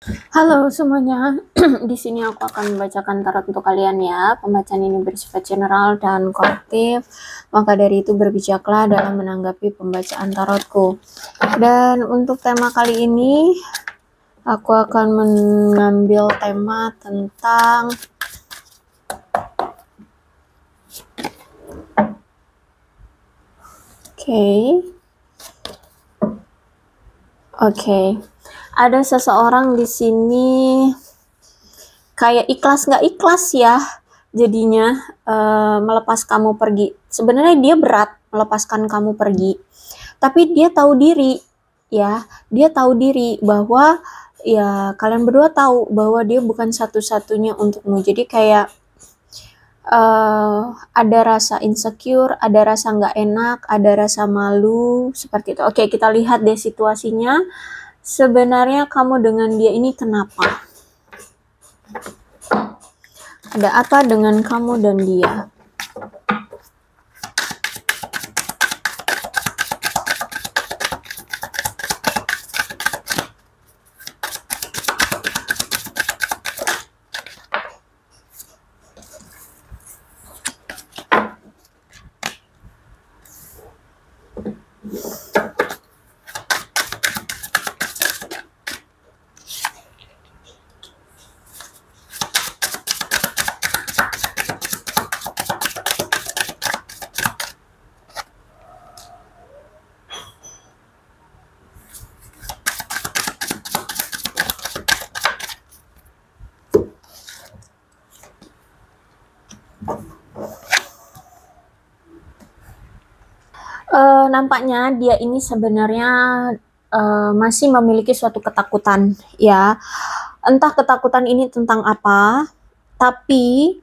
Halo semuanya, di sini aku akan membacakan tarot untuk kalian ya. Pembacaan ini bersifat general dan kolektif, maka dari itu berbijaklah dalam menanggapi pembacaan tarotku. Dan untuk tema kali ini, aku akan mengambil tema tentang Oke. Ada seseorang di sini kayak ikhlas nggak ikhlas ya jadinya melepas kamu pergi. Sebenarnya dia berat melepaskan kamu pergi, tapi dia tahu diri ya, dia tahu diri bahwa ya kalian berdua tahu bahwa dia bukan satu-satunya untukmu. Jadi kayak ada rasa insecure, ada rasa nggak enak, ada rasa malu, seperti itu. Oke, kita lihat deh situasinya. Sebenarnya kamu dengan dia ini kenapa? Ada apa dengan kamu dan dia? Nampaknya dia ini sebenarnya masih memiliki suatu ketakutan ya. Entah ketakutan ini tentang apa, tapi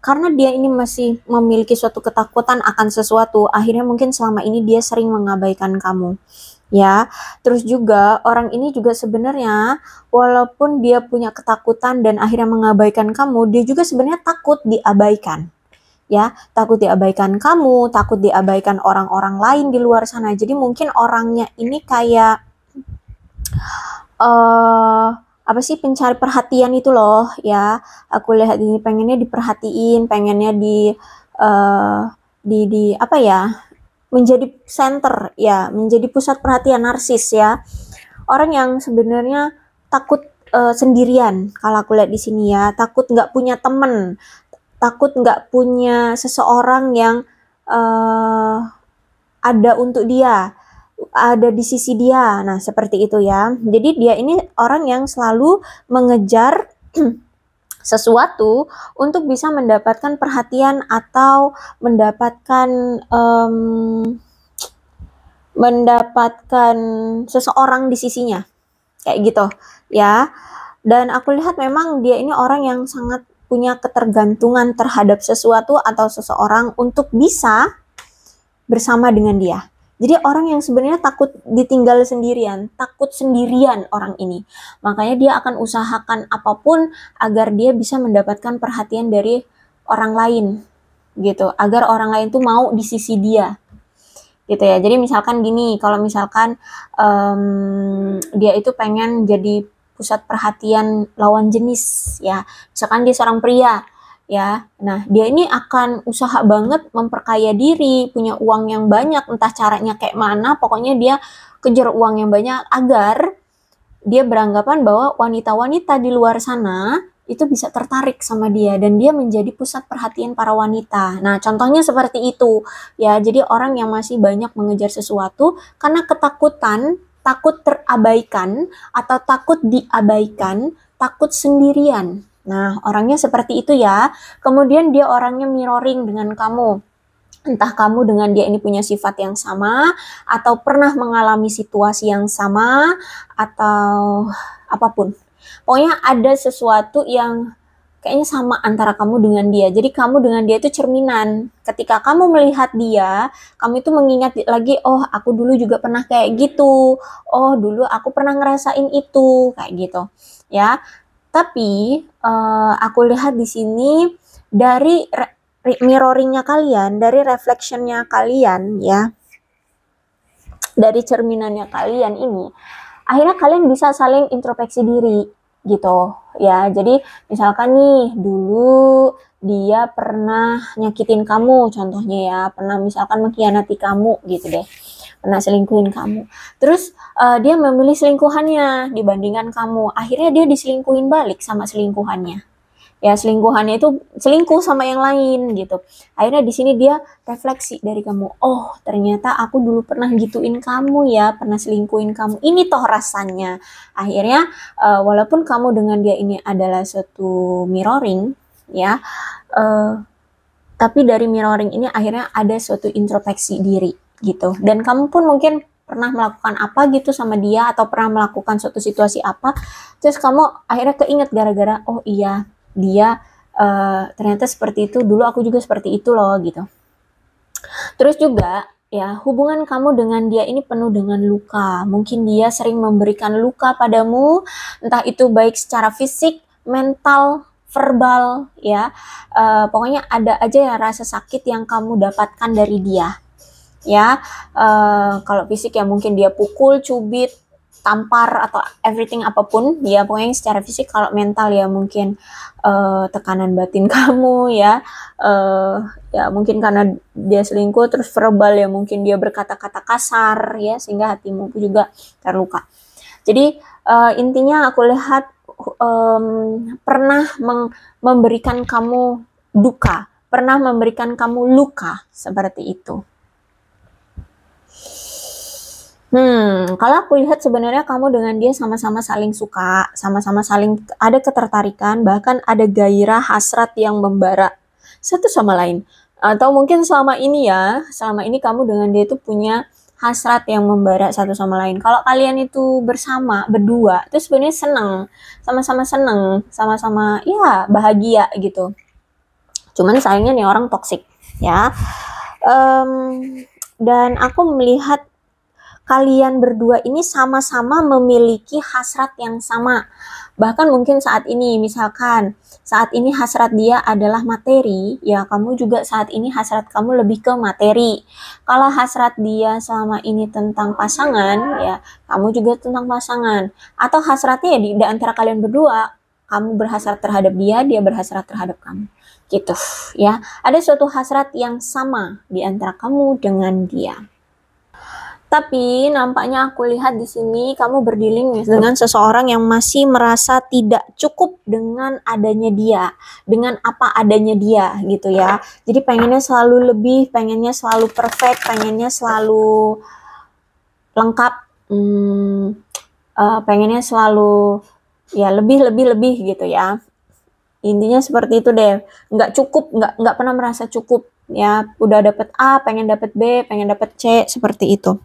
karena dia ini masih memiliki suatu ketakutan akan sesuatu, akhirnya mungkin selama ini dia sering mengabaikan kamu ya. Terus juga orang ini juga sebenarnya walaupun dia punya ketakutan dan akhirnya mengabaikan kamu, dia juga sebenarnya takut diabaikan ya, takut diabaikan kamu, takut diabaikan orang-orang lain di luar sana. Jadi mungkin orangnya ini kayak apa sih, pencari perhatian itu loh ya. Aku lihat ini pengennya diperhatiin, pengennya di apa ya, menjadi center ya, menjadi pusat perhatian, narsis ya. Orang yang sebenarnya takut sendirian kalau aku lihat di sini ya, takut nggak punya temen, takut nggak punya seseorang yang ada untuk dia, ada di sisi dia. Nah, seperti itu ya. Jadi dia ini orang yang selalu mengejar sesuatu untuk bisa mendapatkan perhatian atau mendapatkan mendapatkan seseorang di sisinya. Kayak gitu ya. Dan aku lihat memang dia ini orang yang sangat punya ketergantungan terhadap sesuatu atau seseorang untuk bisa bersama dengan dia. Jadi orang yang sebenarnya takut ditinggal sendirian, takut sendirian orang ini. Makanya dia akan usahakan apapun agar dia bisa mendapatkan perhatian dari orang lain gitu, agar orang lain tuh mau di sisi dia gitu ya. Jadi misalkan gini, kalau misalkan dia itu pengen jadi pusat perhatian lawan jenis ya, misalkan dia seorang pria ya, nah dia ini akan usaha banget memperkaya diri, punya uang yang banyak, entah caranya kayak mana, pokoknya dia kejar uang yang banyak agar dia beranggapan bahwa wanita-wanita di luar sana itu bisa tertarik sama dia dan dia menjadi pusat perhatian para wanita. Nah, contohnya seperti itu ya. Jadi orang yang masih banyak mengejar sesuatu karena ketakutan, takut terabaikan atau takut diabaikan, takut sendirian. Nah, orangnya seperti itu ya. Kemudian dia orangnya mirroring dengan kamu. Entah kamu dengan dia ini punya sifat yang sama, atau pernah mengalami situasi yang sama, atau apapun. Pokoknya ada sesuatu yang kayaknya sama antara kamu dengan dia. Jadi kamu dengan dia itu cerminan. Ketika kamu melihat dia, kamu itu mengingat lagi, oh aku dulu juga pernah kayak gitu. Oh dulu aku pernah ngerasain itu, kayak gitu. Ya, tapi aku lihat di sini dari mirroringnya kalian, dari reflectionnya kalian ya, dari cerminannya kalian ini, akhirnya kalian bisa saling introspeksi diri gitu ya. Jadi misalkan nih dulu dia pernah nyakitin kamu contohnya ya, pernah misalkan mengkhianati kamu gitu deh, pernah selingkuhin kamu. Terus dia memilih selingkuhannya dibandingkan kamu. Akhirnya dia diselingkuhin balik sama selingkuhannya. Ya selingkuhannya itu selingkuh sama yang lain gitu. Akhirnya di sini dia refleksi dari kamu. Oh ternyata aku dulu pernah gituin kamu ya, pernah selingkuhin kamu. Ini toh rasanya. Akhirnya walaupun kamu dengan dia ini adalah suatu mirroring ya, tapi dari mirroring ini akhirnya ada suatu introspeksi diri gitu. Dan kamu pun mungkin pernah melakukan apa gitu sama dia atau pernah melakukan suatu situasi apa, terus kamu akhirnya keinget gara-gara oh iya dia ternyata seperti itu, dulu aku juga seperti itu loh gitu. Terus juga ya hubungan kamu dengan dia ini penuh dengan luka. Mungkin dia sering memberikan luka padamu, entah itu baik secara fisik, mental, verbal ya. Pokoknya ada aja ya rasa sakit yang kamu dapatkan dari dia. Ya, kalau fisik ya mungkin dia pukul, cubit, tampar atau everything apapun ya, pokoknya secara fisik. Kalau mental ya mungkin tekanan batin kamu ya, ya mungkin karena dia selingkuh. Terus verbal ya mungkin dia berkata-kata kasar ya sehingga hatimu juga terluka. Jadi intinya aku lihat pernah memberikan kamu duka, pernah memberikan kamu luka seperti itu. Kalau aku lihat sebenarnya kamu dengan dia sama-sama saling suka, sama-sama saling ada ketertarikan, bahkan ada gairah hasrat yang membara satu sama lain. Atau mungkin selama ini kamu dengan dia itu punya hasrat yang membara satu sama lain. Kalau kalian itu bersama, berdua, itu sebenarnya seneng, sama-sama ya bahagia gitu. Cuman sayangnya nih orang toksik ya. Dan aku melihat kalian berdua ini sama-sama memiliki hasrat yang sama. Bahkan mungkin saat ini, misalkan saat ini hasrat dia adalah materi, ya kamu juga saat ini hasrat kamu lebih ke materi. Kalau hasrat dia selama ini tentang pasangan, ya kamu juga tentang pasangan. Atau hasratnya ya di antara kalian berdua, kamu berhasrat terhadap dia, dia berhasrat terhadap kamu. Gitu ya. Ada suatu hasrat yang sama di antara kamu dengan dia. Tapi nampaknya aku lihat di sini kamu berdealing dengan seseorang yang masih merasa tidak cukup dengan adanya dia, dengan apa adanya dia gitu ya. Jadi pengennya selalu lebih, pengennya selalu perfect, pengennya selalu lengkap, pengennya selalu ya lebih gitu ya. Intinya seperti itu deh, nggak cukup, nggak pernah merasa cukup ya. Udah dapet A, pengen dapet B, pengen dapet C, seperti itu.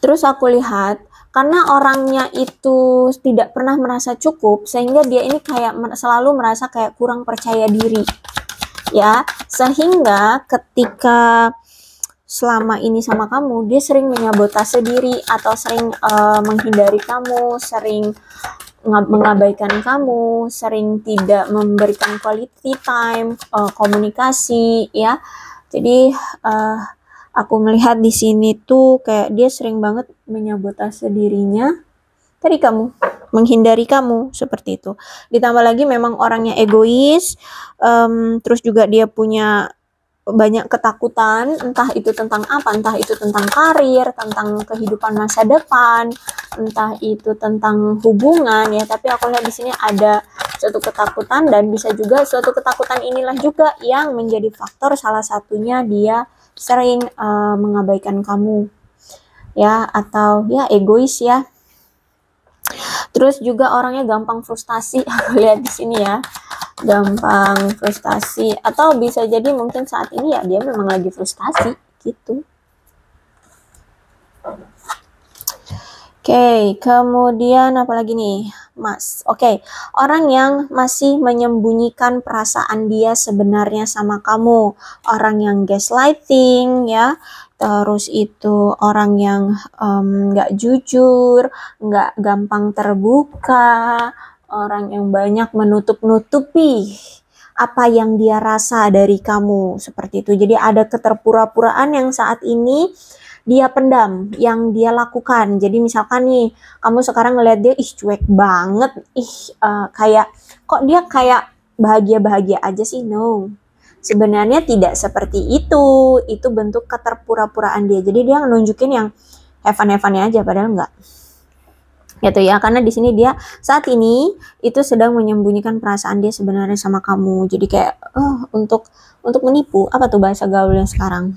Terus aku lihat karena orangnya itu tidak pernah merasa cukup, sehingga dia ini kayak selalu merasa kayak kurang percaya diri ya, sehingga ketika selama ini sama kamu dia sering menyabotase diri atau sering menghindari kamu, sering mengabaikan kamu, sering tidak memberikan quality time, komunikasi ya. Jadi aku melihat di sini tuh kayak dia sering banget menyabotase dirinya dari kamu, menghindari kamu seperti itu. Ditambah lagi memang orangnya egois, terus juga dia punya banyak ketakutan, entah itu tentang apa, entah itu tentang karir, tentang kehidupan masa depan, entah itu tentang hubungan ya. Tapi aku lihat di sini ada suatu ketakutan, dan bisa juga suatu ketakutan inilah juga yang menjadi faktor salah satunya dia sering mengabaikan kamu ya, atau ya egois ya. Terus juga orangnya gampang frustasi, aku lihat di sini ya, gampang frustasi, atau bisa jadi mungkin saat ini ya dia memang lagi frustasi gitu. Oke, kemudian apa lagi nih, Mas? Oke, orang yang masih menyembunyikan perasaan dia sebenarnya sama kamu, orang yang gaslighting ya, terus itu orang yang nggak jujur, nggak gampang terbuka, orang yang banyak menutup-nutupi apa yang dia rasa dari kamu seperti itu. Jadi ada keterpura-puraan yang saat ini dia pendam, yang dia lakukan. Jadi misalkan nih, kamu sekarang ngeliat dia, ih cuek banget, kayak, kok dia kayak bahagia-bahagia aja sih? No. Sebenarnya tidak seperti itu bentuk keterpura-puraan dia. Jadi dia nunjukin yang have-fun-have-funnya aja, padahal enggak. Gitu ya, karena di sini dia saat ini itu sedang menyembunyikan perasaan dia sebenarnya sama kamu. Jadi kayak untuk menipu, apa tuh bahasa gaulnya sekarang?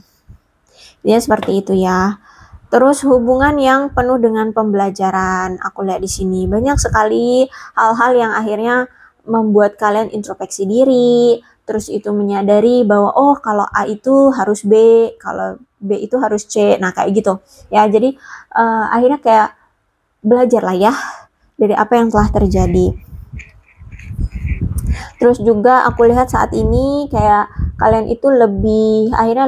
Dia seperti itu ya. Terus hubungan yang penuh dengan pembelajaran. Aku lihat di sini banyak sekali hal-hal yang akhirnya membuat kalian introspeksi diri, terus itu menyadari bahwa oh kalau A itu harus B, kalau B itu harus C. Nah, kayak gitu. Ya, jadi akhirnya kayak belajar lah ya dari apa yang telah terjadi. Terus juga aku lihat saat ini kayak kalian itu akhirnya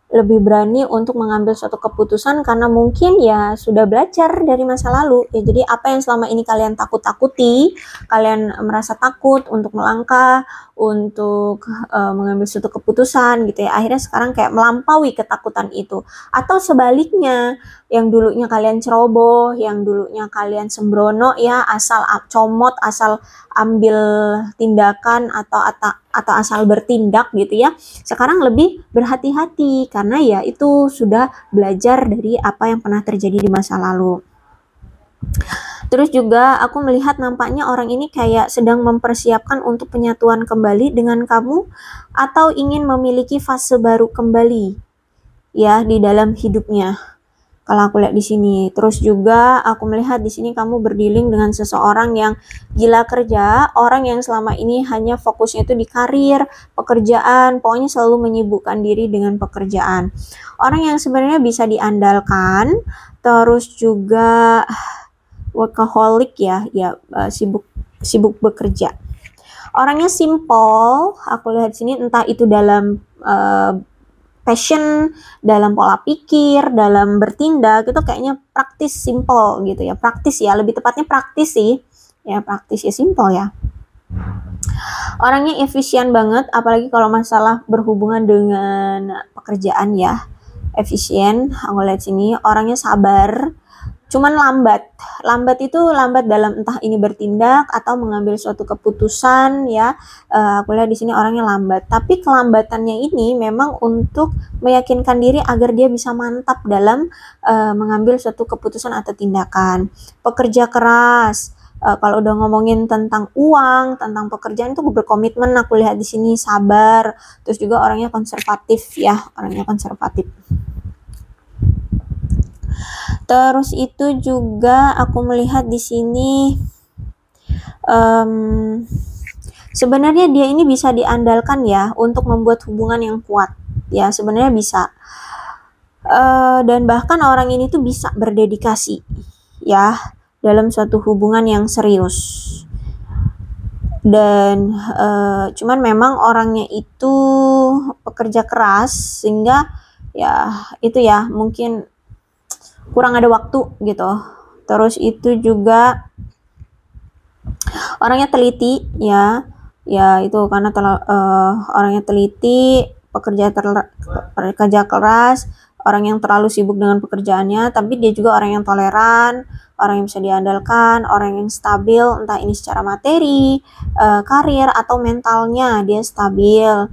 lebih berani untuk mengambil suatu keputusan karena mungkin ya sudah belajar dari masa lalu ya. Jadi apa yang selama ini kalian takuti, kalian merasa takut untuk melangkah, untuk mengambil suatu keputusan gitu ya, akhirnya sekarang kayak melampaui ketakutan itu. Atau sebaliknya, yang dulunya kalian ceroboh, yang dulunya kalian sembrono ya, asal comot, asal ambil tindakan atau asal bertindak gitu ya, sekarang lebih berhati-hati karena ya itu sudah belajar dari apa yang pernah terjadi di masa lalu. Terus juga aku melihat nampaknya orang ini kayak sedang mempersiapkan untuk penyatuan kembali dengan kamu atau ingin memiliki fase baru kembali ya di dalam hidupnya. Kalau aku lihat di sini, terus juga aku melihat di sini kamu berdealing dengan seseorang yang gila kerja, orang yang selama ini hanya fokusnya itu di karir, pekerjaan, pokoknya selalu menyibukkan diri dengan pekerjaan. Orang yang sebenarnya bisa diandalkan, terus juga workaholic ya, sibuk bekerja. Orangnya simple, aku lihat di sini entah itu dalam passion, dalam pola pikir, dalam bertindak, itu kayaknya praktis, simple gitu ya. Praktis ya, lebih tepatnya praktis sih. Ya, praktis ya, simple ya. Orangnya efisien banget, apalagi kalau masalah berhubungan dengan pekerjaan ya. Efisien, aku lihat sini. Orangnya sabar, cuman lambat. Lambat itu lambat dalam entah ini bertindak atau mengambil suatu keputusan ya. Aku lihat di sini orangnya lambat, tapi kelambatannya ini memang untuk meyakinkan diri agar dia bisa mantap dalam mengambil suatu keputusan atau tindakan. Pekerja keras. Kalau udah ngomongin tentang uang, tentang pekerjaan itu berkomitmen. Aku lihat di sini sabar. Terus juga orangnya konservatif ya, orangnya konservatif. Terus itu juga aku melihat di sini sebenarnya dia ini bisa diandalkan ya untuk membuat hubungan yang kuat ya, sebenarnya bisa. Dan bahkan orang ini tuh bisa berdedikasi ya dalam suatu hubungan yang serius. Dan cuman memang orangnya itu pekerja keras sehingga ya itu ya mungkin kurang ada waktu gitu. Terus itu juga orangnya teliti ya itu karena orangnya teliti, pekerja keras, orang yang terlalu sibuk dengan pekerjaannya, tapi dia juga orang yang toleran, orang yang bisa diandalkan, orang yang stabil, entah ini secara materi, karir atau mentalnya dia stabil.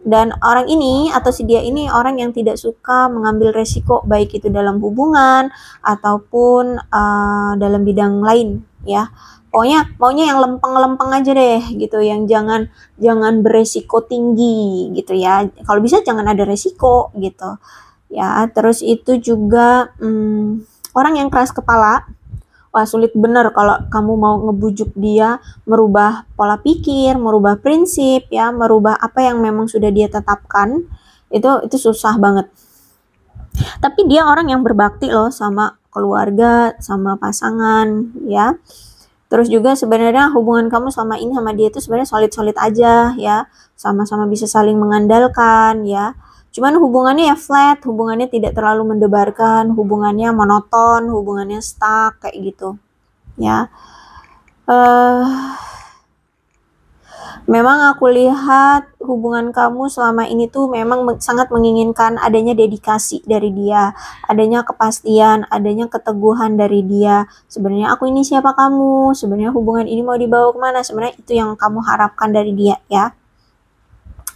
Dan orang ini atau si dia ini orang yang tidak suka mengambil resiko, baik itu dalam hubungan ataupun dalam bidang lain ya. Pokoknya maunya yang lempeng-lempeng aja deh gitu, yang jangan beresiko tinggi gitu ya. Kalau bisa jangan ada resiko gitu ya. Terus itu juga orang yang keras kepala. Wah, sulit bener kalau kamu mau ngebujuk dia merubah pola pikir, merubah prinsip ya, merubah apa yang memang sudah dia tetapkan. Itu susah banget. Tapi dia orang yang berbakti loh sama keluarga, sama pasangan ya. Terus juga sebenarnya hubungan kamu selama ini sama dia itu sebenarnya solid-solid aja ya, sama-sama bisa saling mengandalkan ya. Cuman hubungannya ya flat, hubungannya tidak terlalu mendebarkan, hubungannya monoton, hubungannya stuck kayak gitu ya. Memang aku lihat hubungan kamu selama ini tuh memang sangat menginginkan adanya dedikasi dari dia, adanya kepastian, adanya keteguhan dari dia. Sebenarnya aku ini siapa kamu? Sebenarnya hubungan ini mau dibawa kemana? Sebenarnya itu yang kamu harapkan dari dia ya.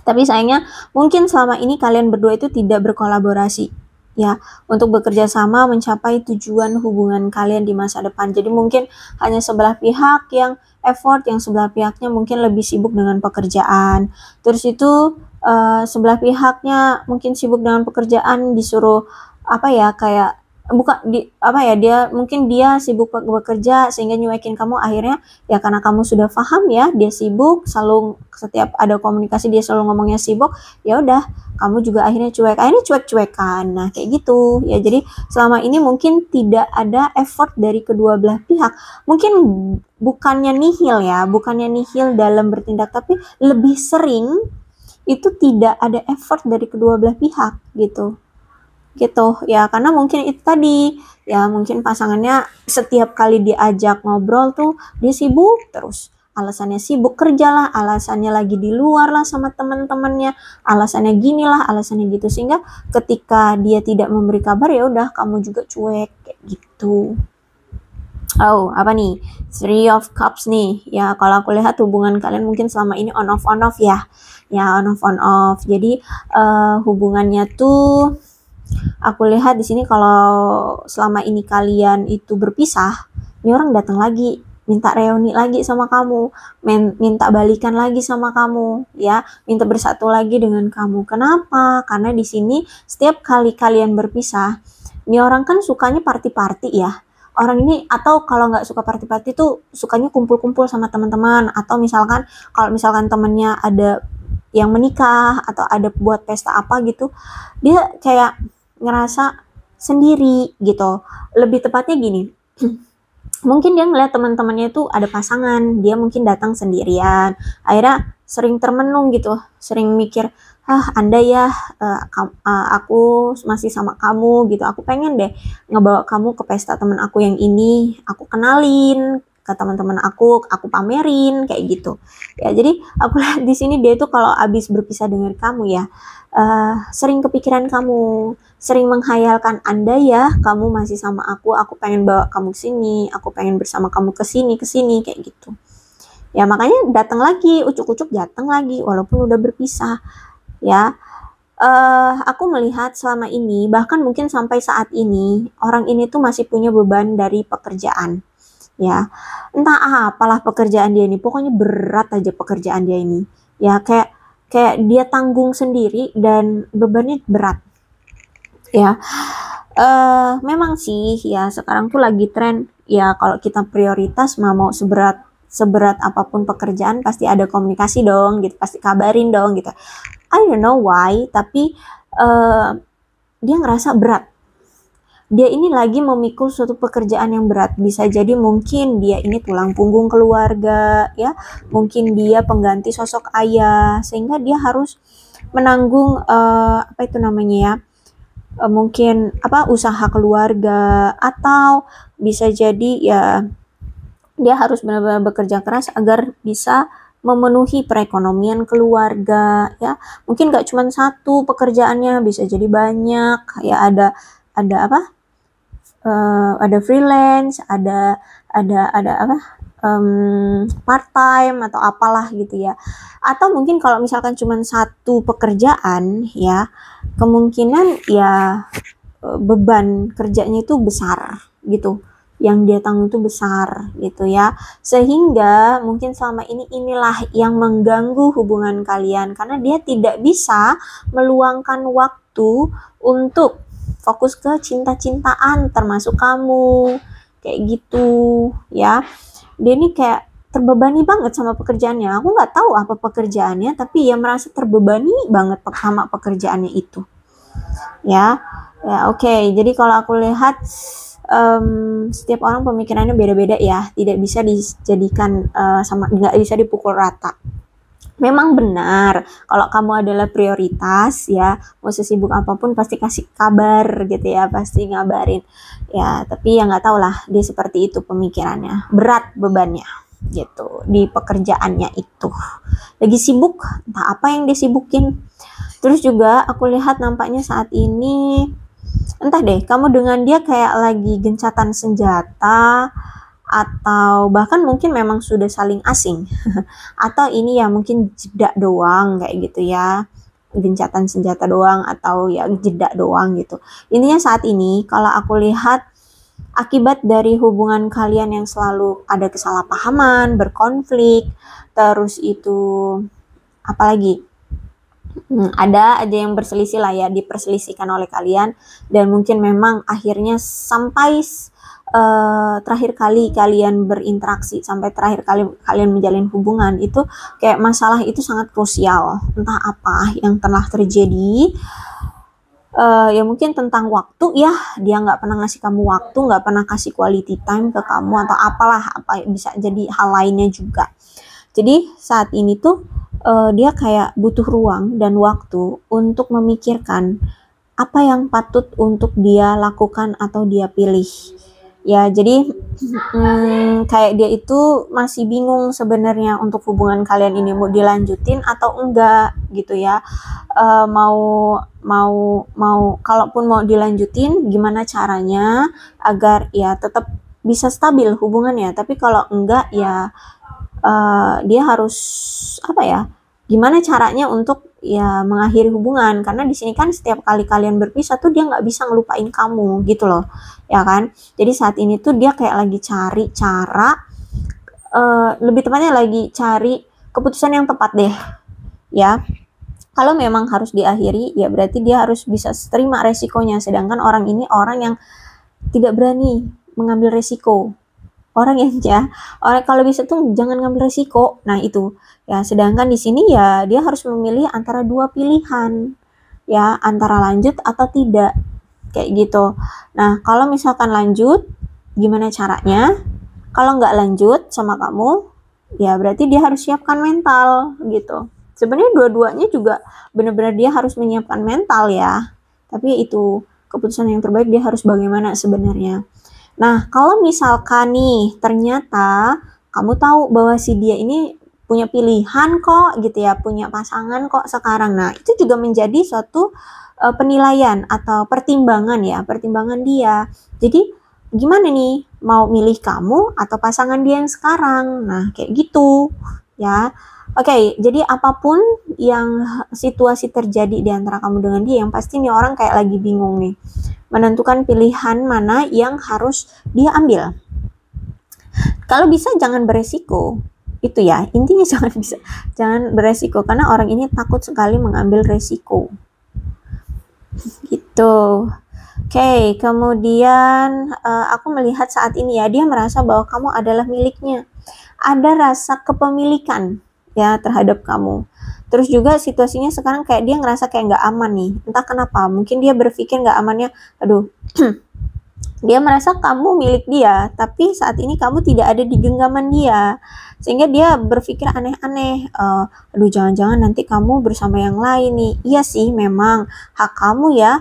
Tapi sayangnya mungkin selama ini kalian berdua itu tidak berkolaborasi ya untuk bekerja sama mencapai tujuan hubungan kalian di masa depan. Jadi mungkin hanya sebelah pihak yang effort, yang sebelah pihaknya mungkin lebih sibuk dengan pekerjaan. Terus itu sebelah pihaknya mungkin sibuk dengan pekerjaan, disuruh apa ya, kayak bukan di apa ya, dia sibuk bekerja sehingga nyuekin kamu. Akhirnya ya karena kamu sudah paham ya dia sibuk, selalu setiap ada komunikasi dia selalu ngomongnya sibuk, ya udah kamu juga akhirnya cuek-cuekan. Nah kayak gitu ya. Jadi selama ini mungkin tidak ada effort dari kedua belah pihak. Mungkin bukannya nihil dalam bertindak, tapi lebih sering itu tidak ada effort dari kedua belah pihak gitu ya, karena mungkin itu tadi ya, mungkin pasangannya setiap kali diajak ngobrol tuh dia sibuk terus, alasannya sibuk kerja lah, alasannya lagi di luar lah sama teman-temannya, alasannya gini lah, alasannya gitu, sehingga ketika dia tidak memberi kabar ya udah kamu juga cuek kayak gitu. Oh, apa nih? Three of Cups nih. Ya, kalau aku lihat hubungan kalian mungkin selama ini on off ya. Ya, on off. Jadi hubungannya tuh aku lihat di sini kalau selama ini kalian itu berpisah, ini orang datang lagi, minta reuni lagi sama kamu, minta balikan lagi sama kamu, ya, minta bersatu lagi dengan kamu. Kenapa? Karena di sini setiap kali kalian berpisah, ini orang kan sukanya party-party ya. Orang ini, atau kalau nggak suka party-party tuh sukanya kumpul-kumpul sama teman-teman, atau misalkan kalau misalkan temennya ada yang menikah atau ada buat pesta apa gitu, dia kayak ngerasa sendiri gitu. Lebih tepatnya gini, mungkin dia ngeliat teman-temannya itu ada pasangan, dia mungkin datang sendirian, akhirnya sering termenung gitu, sering mikir, andai ya aku masih sama kamu gitu, aku pengen deh ngebawa kamu ke pesta teman aku yang ini, aku kenalin ke teman-teman aku pamerin kayak gitu ya. Jadi aku lihat di sini dia tuh kalau abis berpisah dengan kamu ya, sering kepikiran kamu, sering menghayalkan, andai ya kamu masih sama aku pengen bawa kamu sini, aku pengen bersama kamu ke sini kayak gitu ya. Makanya datang lagi, ucuk-ucuk datang lagi walaupun udah berpisah ya. Aku melihat selama ini, bahkan mungkin sampai saat ini, orang ini tuh masih punya beban dari pekerjaan ya. Entah apalah pekerjaan dia ini, pokoknya berat aja pekerjaan dia ini ya, kayak dia tanggung sendiri dan bebannya berat ya. Memang sih ya sekarang tuh lagi tren ya, kalau kita prioritas mau seberat apapun pekerjaan pasti ada komunikasi dong gitu, pasti kabarin dong gitu. I don't know why, tapi dia ngerasa berat. Dia ini lagi memikul suatu pekerjaan yang berat. Bisa jadi mungkin dia ini tulang punggung keluarga ya, mungkin dia pengganti sosok ayah, sehingga dia harus menanggung apa itu namanya ya, mungkin usaha keluarga, atau bisa jadi ya dia harus benar-benar bekerja keras agar bisa memenuhi perekonomian keluarga ya. Mungkin gak cuma satu pekerjaannya, bisa jadi banyak ya, ada freelance, ada part time atau apalah gitu ya. Atau mungkin kalau misalkan cuma satu pekerjaan ya, kemungkinan ya beban kerjanya itu besar gitu, yang dia tanggung itu besar gitu ya, sehingga mungkin selama inilah yang mengganggu hubungan kalian, karena dia tidak bisa meluangkan waktu untuk fokus ke cinta-cintaan termasuk kamu kayak gitu ya. Dia ini kayak terbebani banget sama pekerjaannya. Aku nggak tahu apa pekerjaannya, tapi ya merasa terbebani banget sama pekerjaannya itu ya. Oke. Jadi kalau aku lihat setiap orang pemikirannya beda-beda ya, tidak bisa dijadikan nggak bisa dipukul rata. Memang benar, kalau kamu adalah prioritas ya, mau sesibuk apapun pasti kasih kabar gitu ya, pasti ngabarin ya. Tapi ya nggak tahu lah, dia seperti itu pemikirannya, berat bebannya. gitu di pekerjaannya itu. Lagi sibuk, entah apa yang disibukin. Terus juga aku lihat nampaknya saat ini, entah deh, kamu dengan dia kayak lagi gencatan senjata, atau bahkan mungkin memang sudah saling asing. Atau ini ya mungkin jeda doang kayak gitu ya. Gencatan senjata doang atau ya jeda doang gitu. Intinya saat ini kalau aku lihat akibat dari hubungan kalian yang selalu ada kesalahpahaman, berkonflik, terus itu apalagi ada aja yang berselisih lah ya, diperselisihkan oleh kalian, dan mungkin memang akhirnya sampai terakhir kali kalian berinteraksi, sampai terakhir kali kalian menjalin hubungan itu kayak masalah itu sangat krusial, entah apa yang telah terjadi. Ya mungkin tentang waktu ya, dia nggak pernah ngasih kamu waktu, nggak pernah kasih quality time ke kamu, atau apalah, apa bisa jadi hal lainnya juga. Jadi saat ini tuh dia kayak butuh ruang dan waktu untuk memikirkan apa yang patut untuk dia lakukan atau dia pilih. Ya, jadi kayak dia itu masih bingung sebenarnya untuk hubungan kalian ini mau dilanjutin atau enggak gitu ya. Kalaupun mau dilanjutin, gimana caranya agar ya tetap bisa stabil hubungannya. Tapi kalau enggak ya dia harus apa ya? Gimana caranya untuk ya mengakhiri hubungan, karena di sini kan setiap kali kalian berpisah tuh dia nggak bisa ngelupain kamu gitu loh, ya kan? Jadi saat ini tuh dia kayak lagi cari cara, lebih tepatnya lagi cari keputusan yang tepat deh, ya. Kalau memang harus diakhiri, ya berarti dia harus bisa terima resikonya. Sedangkan orang ini orang yang tidak berani mengambil resiko. Orang yang orang kalau bisa tuh jangan ngambil resiko. Nah itu ya, sedangkan di sini ya dia harus memilih antara dua pilihan ya, antara lanjut atau tidak kayak gitu. Nah kalau misalkan lanjut, gimana caranya? Kalau nggak lanjut sama kamu, ya berarti dia harus siapkan mental gitu. Sebenarnya dua-duanya juga benar-benar dia harus menyiapkan mental ya, tapi itu keputusan yang terbaik dia harus bagaimana sebenarnya. Nah, kalau misalkan nih ternyata kamu tahu bahwa si dia ini punya pilihan kok gitu ya, punya pasangan kok sekarang. Nah, itu juga menjadi suatu penilaian atau pertimbangan ya, pertimbangan dia. Jadi, gimana nih, mau milih kamu atau pasangan dia yang sekarang? Nah, kayak gitu ya. Oke, jadi apapun yang situasi terjadi di antara kamu dengan dia, yang pasti nih orang kayak lagi bingung nih, menentukan pilihan mana yang harus dia ambil. Kalau bisa jangan beresiko, itu ya intinya, jangan beresiko, karena orang ini takut sekali mengambil resiko gitu. Oke, kemudian aku melihat saat ini ya dia merasa bahwa kamu adalah miliknya, ada rasa kepemilikan ya terhadap kamu. Terus juga situasinya sekarang kayak dia ngerasa kayak nggak aman nih, entah kenapa. Mungkin dia berpikir nggak amannya, aduh dia merasa kamu milik dia, tapi saat ini kamu tidak ada di genggaman dia, sehingga dia berpikir aneh-aneh. Aduh jangan-jangan nanti kamu bersama yang lain nih. Iya sih, memang hak kamu ya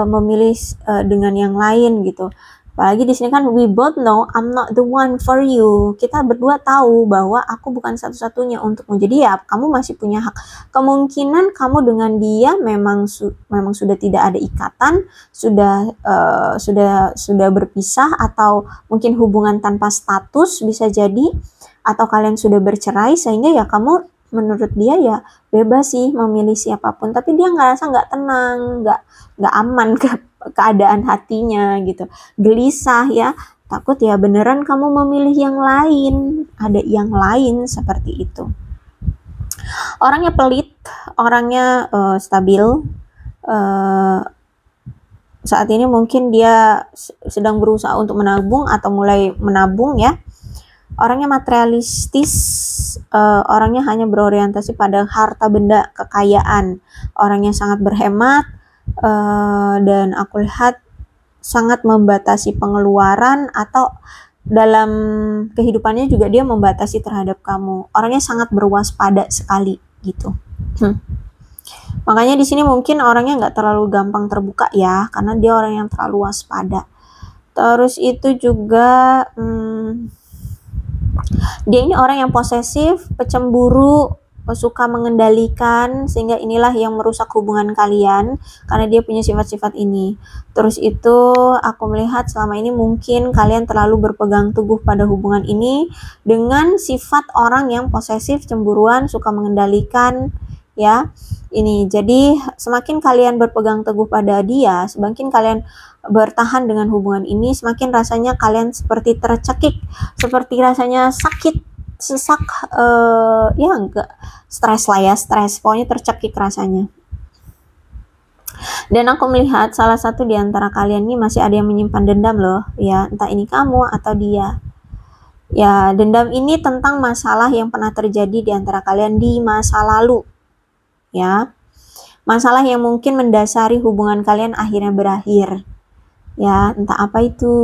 memilih dengan yang lain gitu. Apalagi di sini kan we both know I'm not the one for you. Kita berdua tahu bahwa aku bukan satu-satunya untukmu. Jadi ya kamu masih punya hak. Kemungkinan kamu dengan dia memang sudah tidak ada ikatan, sudah berpisah, atau mungkin hubungan tanpa status bisa jadi, atau kalian sudah bercerai, sehingga ya kamu menurut dia ya bebas sih memilih siapapun, tapi dia ngerasa nggak tenang, nggak aman keadaan hatinya gitu, gelisah ya, takut ya beneran kamu memilih yang lain, ada yang lain seperti itu. Orangnya pelit, orangnya stabil, saat ini mungkin dia sedang berusaha untuk menabung atau mulai menabung ya. Orangnya materialistis, orangnya hanya berorientasi pada harta benda, kekayaan, orangnya sangat berhemat, dan aku lihat sangat membatasi pengeluaran, atau dalam kehidupannya juga dia membatasi terhadap kamu. Orangnya sangat berwaspada sekali gitu. Makanya di sini mungkin orangnya nggak terlalu gampang terbuka ya, karena dia orang yang terlalu waspada. Terus itu juga Dia ini orang yang posesif, pecemburu, suka mengendalikan, sehingga inilah yang merusak hubungan kalian karena dia punya sifat-sifat ini. Terus itu aku melihat selama ini mungkin kalian terlalu berpegang teguh pada hubungan ini dengan sifat orang yang posesif, cemburuan, suka mengendalikan, ya. Ini jadi semakin kalian berpegang teguh pada dia, semakin kalian bertahan dengan hubungan ini, semakin rasanya kalian seperti tercekik, seperti rasanya sakit, sesak, ya enggak stres lah ya, stres, pokoknya tercekik rasanya. Dan aku melihat salah satu di antara kalian ini masih ada yang menyimpan dendam loh, ya, entah ini kamu atau dia. Ya, dendam ini tentang masalah yang pernah terjadi di antara kalian di masa lalu, ya. Masalah yang mungkin mendasari hubungan kalian akhirnya berakhir. Ya, entah apa itu,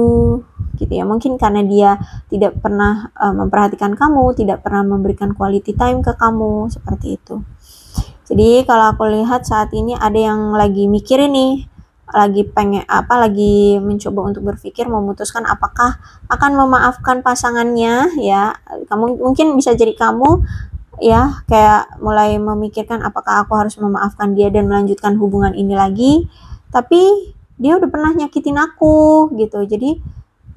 gitu ya. Mungkin karena dia tidak pernah memperhatikan kamu, tidak pernah memberikan quality time ke kamu, seperti itu. Jadi kalau aku lihat saat ini ada yang lagi mikirin nih, lagi mencoba untuk berpikir memutuskan apakah akan memaafkan pasangannya, ya. Kamu mungkin bisa jadi kamu, ya, kayak mulai memikirkan apakah aku harus memaafkan dia dan melanjutkan hubungan ini lagi, tapi dia udah pernah nyakitin aku gitu, jadi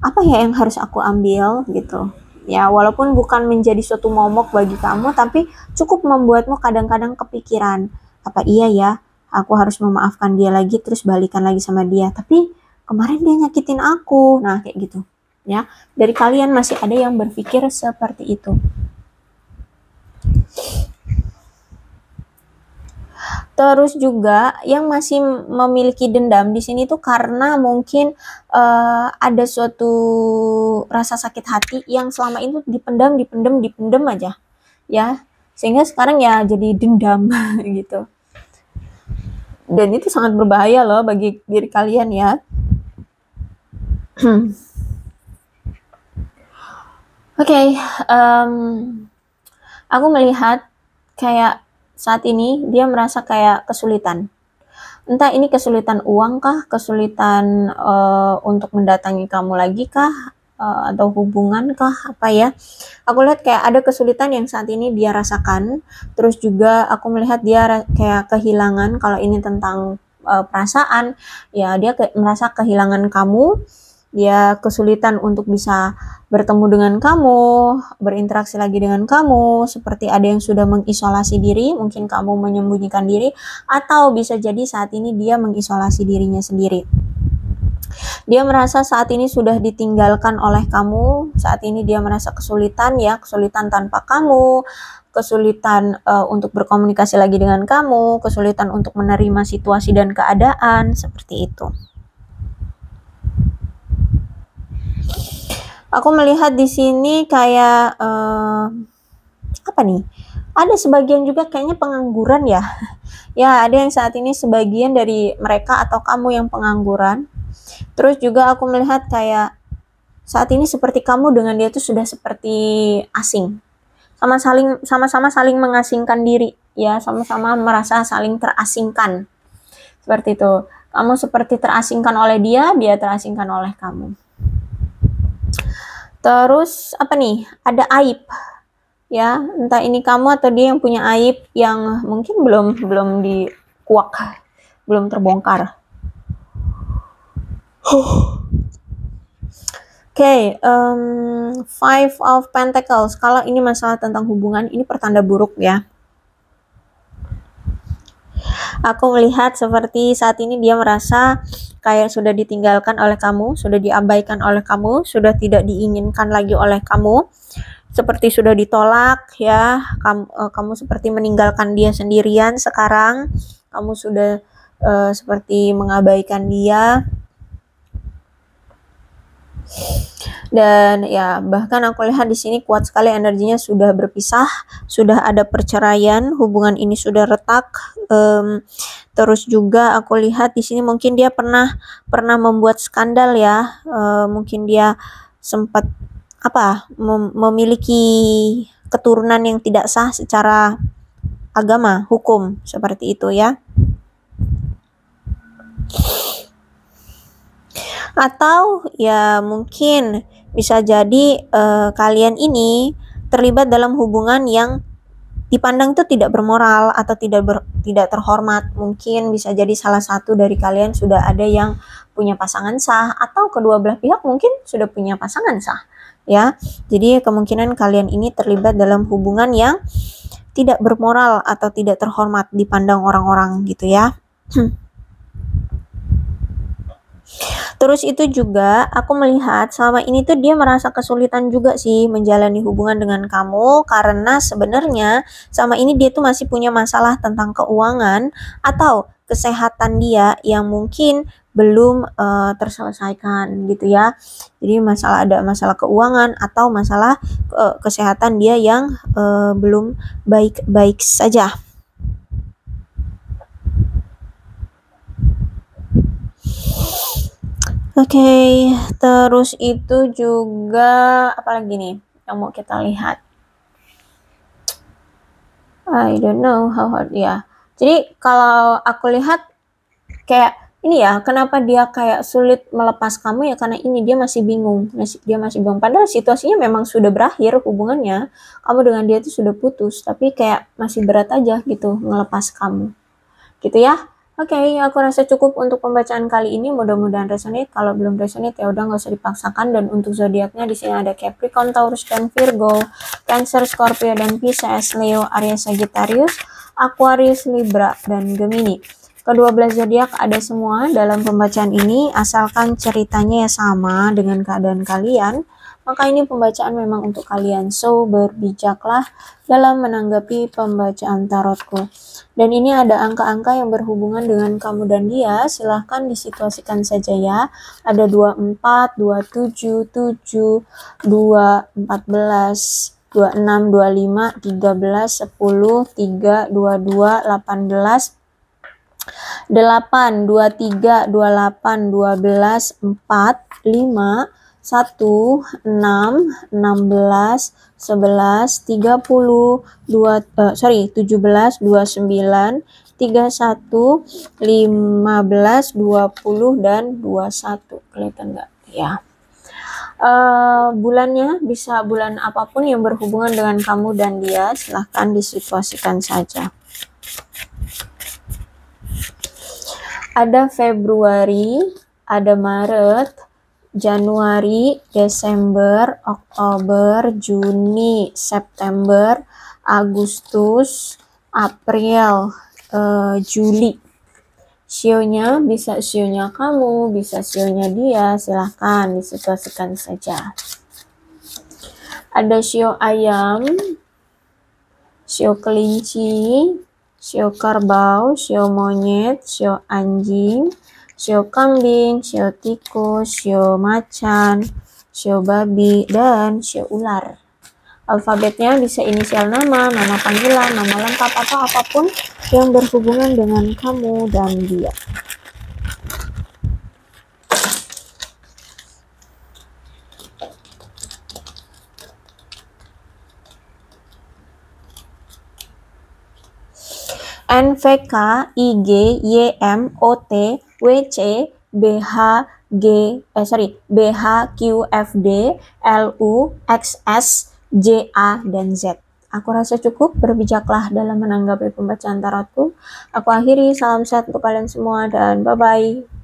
apa ya yang harus aku ambil gitu ya. Walaupun bukan menjadi suatu momok bagi kamu, tapi cukup membuatmu kadang-kadang kepikiran, apa iya ya aku harus memaafkan dia lagi terus balikan lagi sama dia, tapi kemarin dia nyakitin aku. Nah, kayak gitu ya. Dari kalian masih ada yang berpikir seperti itu. Terus juga yang masih memiliki dendam di sini tuh karena mungkin ada suatu rasa sakit hati yang selama itu dipendam aja, ya. Sehingga sekarang ya jadi dendam gitu. Dan itu sangat berbahaya loh bagi diri kalian ya. Oke, aku melihat kayak saat ini dia merasa kayak kesulitan. Entah ini kesulitan uang kah, kesulitan untuk mendatangi kamu lagi kah, atau hubungan kah, apa ya. Aku lihat kayak ada kesulitan yang saat ini dia rasakan. Terus juga aku melihat dia kayak kehilangan, kalau ini tentang perasaan, ya dia merasa kehilangan kamu. Dia kesulitan untuk bisa bertemu dengan kamu, berinteraksi lagi dengan kamu, seperti ada yang sudah mengisolasi diri, mungkin kamu menyembunyikan diri, atau bisa jadi saat ini dia mengisolasi dirinya sendiri. Dia merasa saat ini sudah ditinggalkan oleh kamu, saat ini dia merasa kesulitan ya, kesulitan tanpa kamu, kesulitan untuk berkomunikasi lagi dengan kamu, kesulitan untuk menerima situasi dan keadaan, seperti itu. Aku melihat di sini kayak apa nih? Ada sebagian juga kayaknya pengangguran ya. Ya, ada yang saat ini sebagian dari mereka atau kamu yang pengangguran. Terus juga aku melihat kayak saat ini seperti kamu dengan dia tuh sudah seperti asing. Sama-sama saling mengasingkan diri, ya, sama-sama merasa saling terasingkan. Seperti itu. Kamu seperti terasingkan oleh dia, dia terasingkan oleh kamu. Terus apa nih? Ada aib, ya, entah ini kamu atau dia yang punya aib yang mungkin belum dikuak, belum terbongkar. Oke, Five of Pentacles. Kalau ini masalah tentang hubungan, ini pertanda buruk ya. Aku melihat seperti saat ini dia merasa kayak sudah ditinggalkan oleh kamu, sudah diabaikan oleh kamu, sudah tidak diinginkan lagi oleh kamu, seperti sudah ditolak ya. Kamu seperti meninggalkan dia sendirian sekarang. Kamu sudah seperti mengabaikan dia. Dan ya, bahkan aku lihat di sini kuat sekali energinya, sudah berpisah, sudah ada perceraian, hubungan ini sudah retak. Terus juga aku lihat di sini mungkin dia pernah membuat skandal ya. Mungkin dia sempat memiliki keturunan yang tidak sah secara agama, hukum, seperti itu ya. Atau ya mungkin bisa jadi kalian ini terlibat dalam hubungan yang dipandang itu tidak bermoral atau tidak terhormat. Mungkin bisa jadi salah satu dari kalian sudah ada yang punya pasangan sah, atau kedua belah pihak mungkin sudah punya pasangan sah, ya. Jadi kemungkinan kalian ini terlibat dalam hubungan yang tidak bermoral atau tidak terhormat dipandang orang-orang gitu ya. Terus itu juga aku melihat selama ini tuh dia merasa kesulitan juga sih menjalani hubungan dengan kamu, karena sebenarnya selama ini dia tuh masih punya masalah tentang keuangan atau kesehatan dia yang mungkin belum terselesaikan gitu ya. Jadi ada masalah keuangan atau masalah kesehatan dia yang belum baik-baik saja. Oke, terus itu juga apalagi nih yang mau kita lihat? I don't know how hard ya. Jadi kalau aku lihat kayak ini ya, kenapa dia kayak sulit melepas kamu ya, karena ini dia masih bingung. Padahal situasinya memang sudah berakhir hubungannya, kamu dengan dia itu sudah putus, tapi kayak masih berat aja gitu ngelepas kamu. Gitu ya. Oke, aku rasa cukup untuk pembacaan kali ini. Mudah-mudahan resonate. Kalau belum resonate ya udah nggak usah dipaksakan. Dan untuk zodiaknya di sini ada Capricorn, Taurus, dan Virgo, Cancer, Scorpio, dan Pisces, Leo, Aries, Sagittarius, Aquarius, Libra, dan Gemini. Kedua belas zodiak ada semua dalam pembacaan ini, asalkan ceritanya ya sama dengan keadaan kalian, maka ini pembacaan memang untuk kalian. So, berbijaklah dalam menanggapi pembacaan tarotku. Dan ini ada angka-angka yang berhubungan dengan kamu dan dia, silahkan disituasikan saja ya. Ada 24, 27, 7, 2, 14, 26, 25, 13, 10, 3, 22, 18, 8, 23, 28, 12, 4, 5, 1, 6, 16, 11, 30, 17, 29, 31, 15, 20, dan 21. Kelihatan nggak? Ya. Bulannya bisa bulan apapun yang berhubungan dengan kamu dan dia, silahkan disituasikan saja. Ada Februari, ada Maret, Januari, Desember, Oktober, Juni, September, Agustus, April, Juli. Sionya bisa sionya kamu, bisa sionya dia, silahkan disituasikan saja. Ada sio ayam, sio kelinci, sio kerbau, sio monyet, sio anjing, sio kambing, sio tikus, sio macan, sio babi, dan sio ular. Alfabetnya bisa inisial nama panggilan, nama lengkap, atau apapun yang berhubungan dengan kamu dan dia. NVK, IG, YM, OT, WC, BHQFD, LU, XS, JA, dan Z. Aku rasa cukup, berbijaklah dalam menanggapi pembacaan tarotku. Aku akhiri, salam sehat untuk kalian semua, dan bye-bye.